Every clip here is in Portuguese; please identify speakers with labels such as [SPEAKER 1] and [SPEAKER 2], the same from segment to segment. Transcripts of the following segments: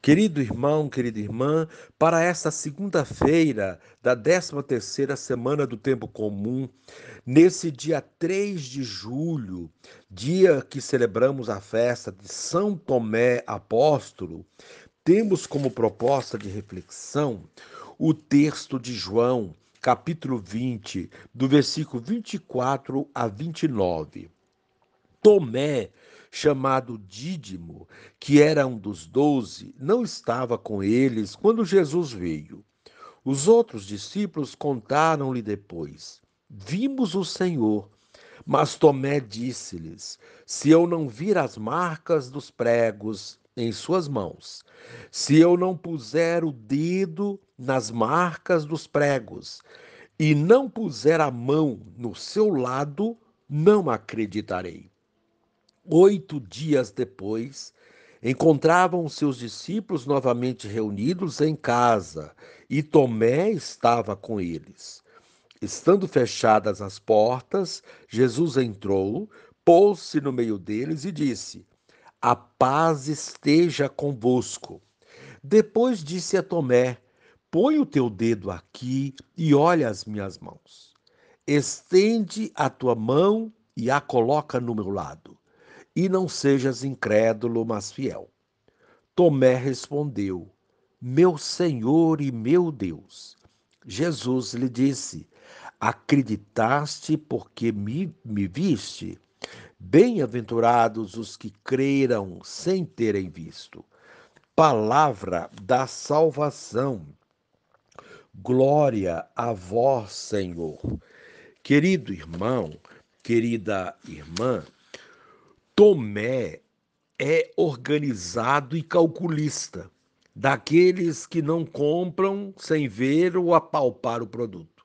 [SPEAKER 1] Querido irmão, querida irmã, para esta segunda-feira da 13ª semana do tempo comum, nesse dia 3 de julho, dia que celebramos a festa de São Tomé Apóstolo, temos como proposta de reflexão o texto de João, capítulo 20, do versículo 24 a 29. Tomé, chamado Dídimo, que era um dos 12, não estava com eles quando Jesus veio. Os outros discípulos contaram-lhe depois: Vimos o Senhor. Mas Tomé disse-lhes: Se eu não vir as marcas dos pregos em suas mãos, se eu não puser o dedo nas marcas dos pregos, e não puser a mão no seu lado, não acreditarei. 8 dias depois, encontravam seus discípulos novamente reunidos em casa, e Tomé estava com eles. Estando fechadas as portas, Jesus entrou, pôs-se no meio deles e disse: A paz esteja convosco. Depois disse a Tomé: Põe o teu dedo aqui e olha as minhas mãos. Estende a tua mão e a coloca no meu lado. E não sejas incrédulo, mas fiel. Tomé respondeu: Meu Senhor e meu Deus. Jesus lhe disse: Acreditaste porque me viste? Bem-aventurados os que creram sem terem visto. Palavra da salvação. Glória a vós, Senhor. Querido irmão, querida irmã, Tomé é organizado e calculista, daqueles que não compram sem ver ou apalpar o produto.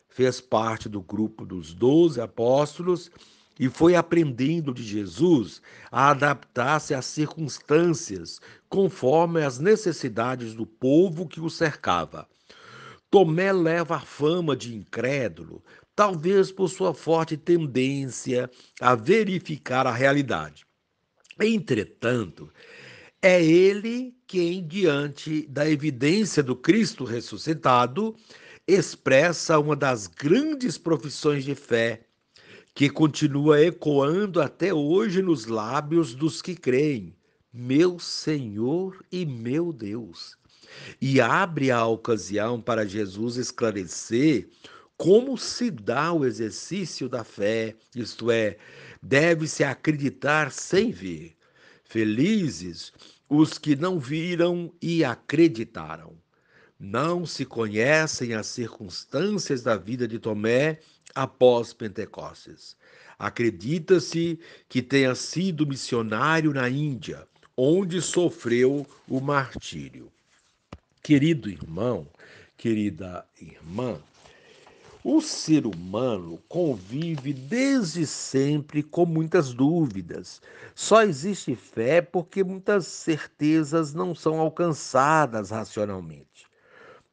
[SPEAKER 1] Fez parte do grupo dos 12 apóstolos e foi aprendendo de Jesus a adaptar-se às circunstâncias conforme as necessidades do povo que o cercava. Tomé leva a fama de incrédulo, talvez por sua forte tendência a verificar a realidade. Entretanto, é ele quem, diante da evidência do Cristo ressuscitado, expressa uma das grandes profissões de fé, que continua ecoando até hoje nos lábios dos que creem: Meu Senhor e meu Deus. E abre a ocasião para Jesus esclarecer como se dá o exercício da fé, isto é, deve-se acreditar sem ver. Felizes os que não viram e acreditaram. Não se conhecem as circunstâncias da vida de Tomé após Pentecostes. Acredita-se que tenha sido missionário na Índia, onde sofreu o martírio. Querido irmão, querida irmã, o ser humano convive desde sempre com muitas dúvidas. Só existe fé porque muitas certezas não são alcançadas racionalmente.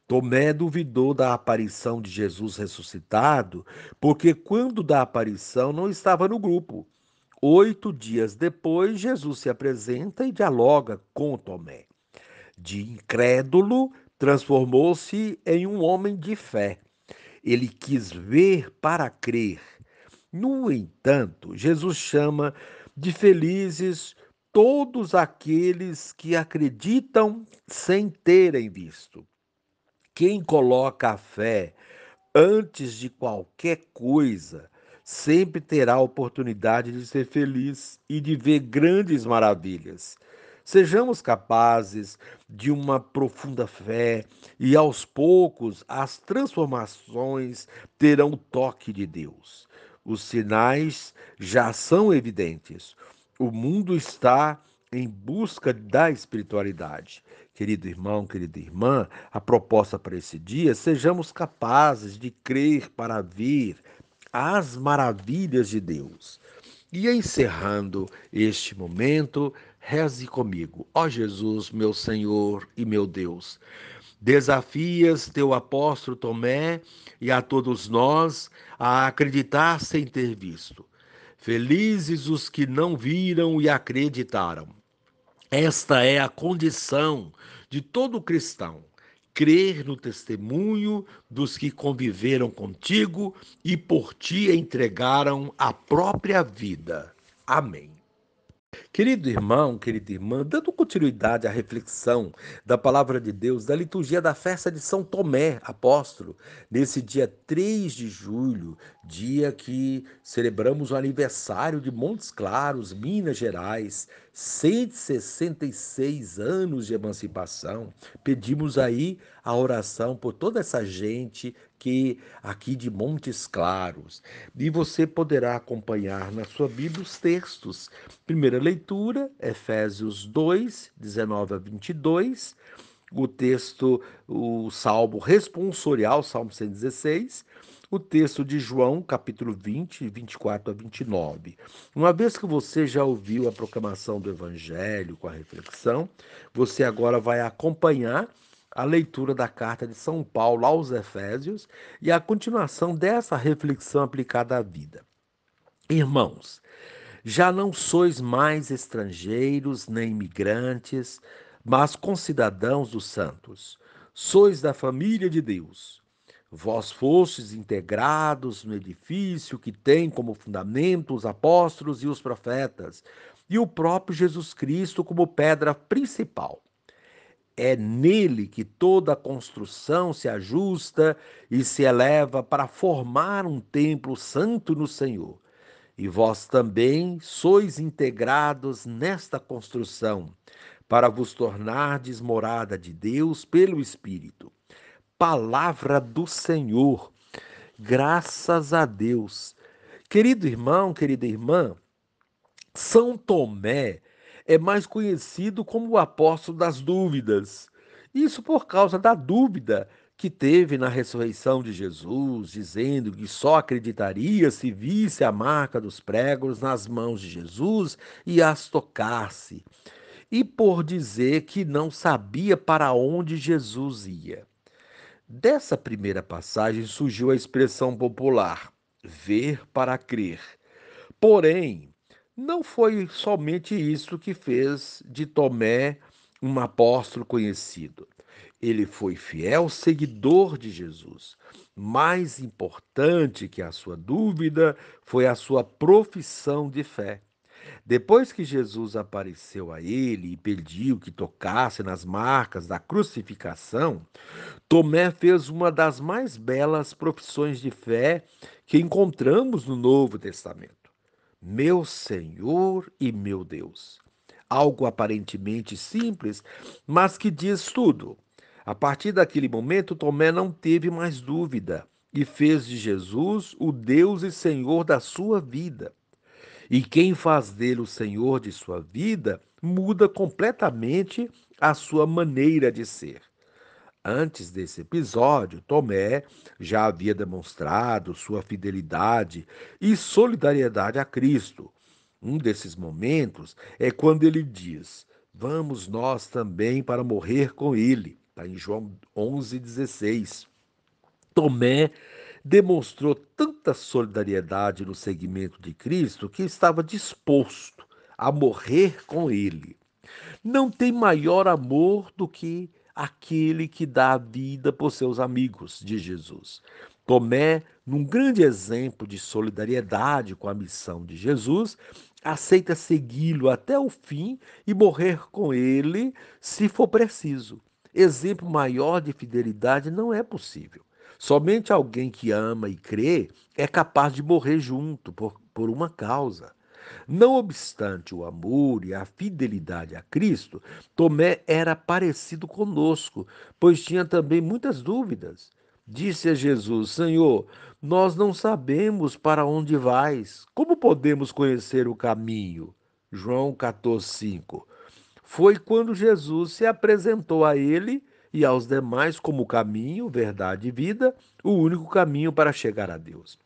[SPEAKER 1] Tomé duvidou da aparição de Jesus ressuscitado, porque quando da aparição não estava no grupo. 8 dias depois, Jesus se apresenta e dialoga com Tomé. De incrédulo, transformou-se em um homem de fé. Ele quis ver para crer. No entanto, Jesus chama de felizes todos aqueles que acreditam sem terem visto. Quem coloca a fé antes de qualquer coisa sempre terá a oportunidade de ser feliz e de ver grandes maravilhas. Sejamos capazes de uma profunda fé e aos poucos as transformações terão o toque de Deus. Os sinais já são evidentes. O mundo está em busca da espiritualidade. Querido irmão, querida irmã, a proposta para esse dia, sejamos capazes de crer para ver as maravilhas de Deus. E encerrando este momento, reze comigo. Ó Jesus, meu Senhor e meu Deus, desafias teu apóstolo Tomé e a todos nós a acreditar sem ter visto. Felizes os que não viram e acreditaram. Esta é a condição de todo cristão: crer no testemunho dos que conviveram contigo e por ti entregaram a própria vida. Amém. Querido irmão, querida irmã, dando continuidade à reflexão da palavra de Deus, da liturgia da festa de São Tomé, apóstolo, nesse dia 3 de julho, dia que celebramos o aniversário de Montes Claros, Minas Gerais, 166 anos de emancipação. Pedimos aí a oração por toda essa gente que aqui de Montes Claros. E você poderá acompanhar na sua Bíblia os textos. Primeira leitura, Efésios 2, 19 a 22. O texto, o salmo responsorial, Salmo 116. O texto de João, capítulo 20, 24 a 29. Uma vez que você já ouviu a proclamação do Evangelho com a reflexão, você agora vai acompanhar a leitura da carta de São Paulo aos Efésios e a continuação dessa reflexão aplicada à vida. Irmãos, já não sois mais estrangeiros nem imigrantes, mas concidadãos dos santos. Sois da família de Deus. Vós fostes integrados no edifício que tem como fundamento os apóstolos e os profetas, e o próprio Jesus Cristo como pedra principal. É nele que toda a construção se ajusta e se eleva para formar um templo santo no Senhor. E vós também sois integrados nesta construção, para vos tornardes morada de Deus pelo Espírito. Palavra do Senhor. Graças a Deus. Querido irmão, querida irmã, São Tomé é mais conhecido como o apóstolo das dúvidas. Isso por causa da dúvida que teve na ressurreição de Jesus, dizendo que só acreditaria se visse a marca dos pregos nas mãos de Jesus e as tocasse. E por dizer que não sabia para onde Jesus ia. Dessa primeira passagem surgiu a expressão popular: ver para crer. Porém, não foi somente isso que fez de Tomé um apóstolo conhecido. Ele foi fiel seguidor de Jesus. Mais importante que a sua dúvida foi a sua profissão de fé. Depois que Jesus apareceu a ele e pediu que tocasse nas marcas da crucificação, Tomé fez uma das mais belas profissões de fé que encontramos no Novo Testamento. Meu Senhor e meu Deus. Algo aparentemente simples, mas que diz tudo. A partir daquele momento, Tomé não teve mais dúvida e fez de Jesus o Deus e Senhor da sua vida. E quem faz dele o Senhor de sua vida muda completamente a sua maneira de ser. Antes desse episódio, Tomé já havia demonstrado sua fidelidade e solidariedade a Cristo. Um desses momentos é quando ele diz: Vamos nós também para morrer com ele. Está em João 11,16. Tomé demonstrou tanta solidariedade no seguimento de Cristo que estava disposto a morrer com ele. Não tem maior amor do que aquele que dá a vida por seus amigos, de Jesus. Tomé, num grande exemplo de solidariedade com a missão de Jesus, aceita segui-lo até o fim e morrer com ele, se for preciso. Exemplo maior de fidelidade não é possível. Somente alguém que ama e crê é capaz de morrer junto por uma causa. Não obstante o amor e a fidelidade a Cristo, Tomé era parecido conosco, pois tinha também muitas dúvidas. Disse a Jesus: Senhor, nós não sabemos para onde vais. Como podemos conhecer o caminho? João 14,5. Foi quando Jesus se apresentou a ele e aos demais como o caminho, verdade e vida, o único caminho para chegar a Deus.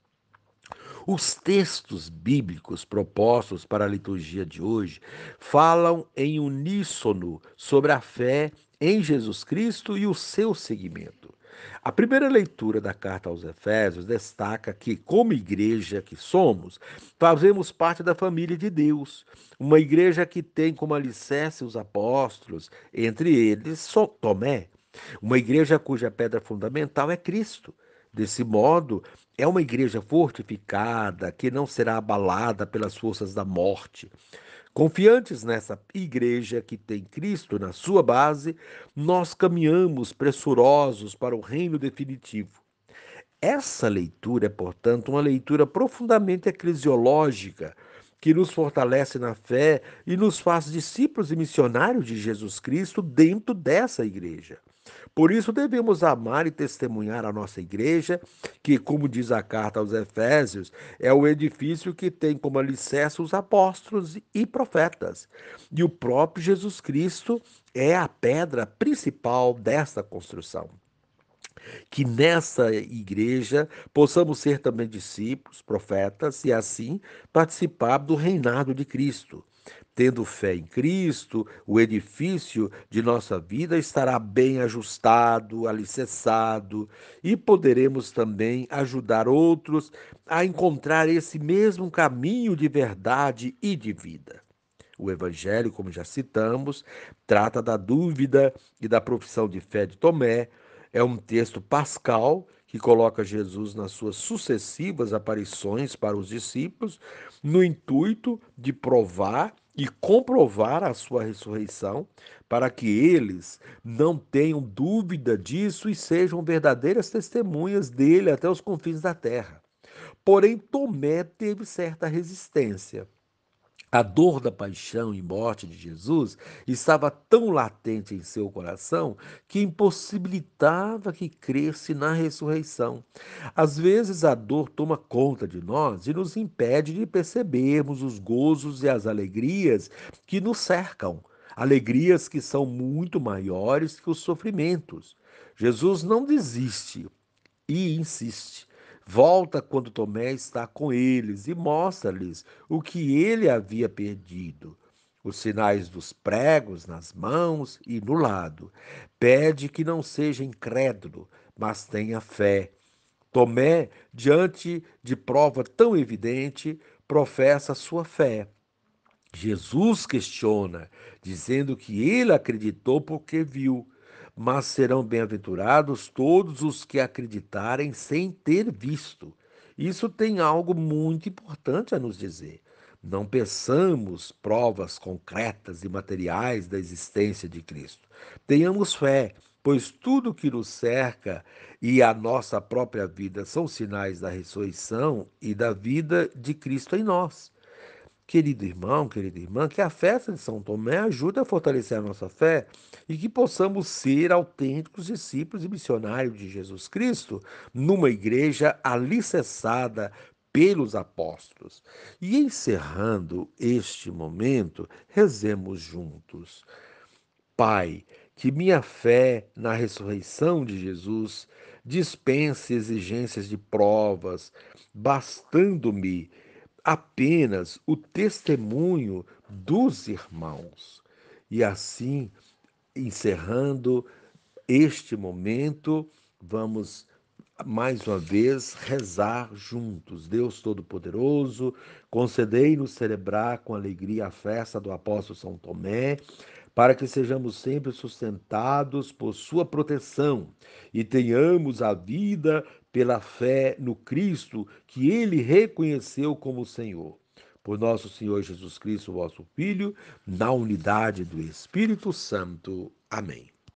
[SPEAKER 1] Os textos bíblicos propostos para a liturgia de hoje falam em uníssono sobre a fé em Jesus Cristo e o seu seguimento. A primeira leitura da carta aos Efésios destaca que, como igreja que somos, fazemos parte da família de Deus, uma igreja que tem como alicerce os apóstolos, entre eles Tomé, uma igreja cuja pedra fundamental é Cristo. Desse modo, é uma igreja fortificada que não será abalada pelas forças da morte. Confiantes nessa igreja que tem Cristo na sua base, nós caminhamos pressurosos para o reino definitivo. Essa leitura é, portanto, uma leitura profundamente eclesiológica, que nos fortalece na fé e nos faz discípulos e missionários de Jesus Cristo dentro dessa igreja. Por isso devemos amar e testemunhar a nossa igreja, que, como diz a carta aos Efésios, é o edifício que tem como alicerce os apóstolos e profetas. E o próprio Jesus Cristo é a pedra principal desta construção. Que nessa igreja possamos ser também discípulos, profetas e assim participar do reinado de Cristo. Tendo fé em Cristo, o edifício de nossa vida estará bem ajustado, alicerçado, e poderemos também ajudar outros a encontrar esse mesmo caminho de verdade e de vida. O Evangelho, como já citamos, trata da dúvida e da profissão de fé de Tomé. É um texto pascal que coloca Jesus nas suas sucessivas aparições para os discípulos, no intuito de provar e comprovar a sua ressurreição, para que eles não tenham dúvida disso e sejam verdadeiras testemunhas dele até os confins da terra. Porém, Tomé teve certa resistência. A dor da paixão e morte de Jesus estava tão latente em seu coração que impossibilitava que cresce na ressurreição. Às vezes a dor toma conta de nós e nos impede de percebermos os gozos e as alegrias que nos cercam, alegrias que são muito maiores que os sofrimentos. Jesus não desiste e insiste. Volta quando Tomé está com eles e mostra-lhes o que ele havia perdido, os sinais dos pregos nas mãos e no lado. Pede que não seja incrédulo, mas tenha fé. Tomé, diante de prova tão evidente, professa sua fé. Jesus questiona, dizendo que ele acreditou porque viu, mas serão bem-aventurados todos os que acreditarem sem ter visto. Isso tem algo muito importante a nos dizer. Não peçamos provas concretas e materiais da existência de Cristo. Tenhamos fé, pois tudo que nos cerca e a nossa própria vida são sinais da ressurreição e da vida de Cristo em nós. Querido irmão, querida irmã, que a festa de São Tomé ajude a fortalecer a nossa fé e que possamos ser autênticos discípulos e missionários de Jesus Cristo numa igreja alicerçada pelos apóstolos. E encerrando este momento, rezemos juntos. Pai, que minha fé na ressurreição de Jesus dispense exigências de provas, bastando-me apenas o testemunho dos irmãos. E assim, encerrando este momento, vamos mais uma vez rezar juntos. Deus Todo-Poderoso, concedei-nos celebrar com alegria a festa do apóstolo São Tomé, para que sejamos sempre sustentados por sua proteção e tenhamos a vida pela fé no Cristo que ele reconheceu como Senhor. Por nosso Senhor Jesus Cristo, vosso Filho, na unidade do Espírito Santo. Amém.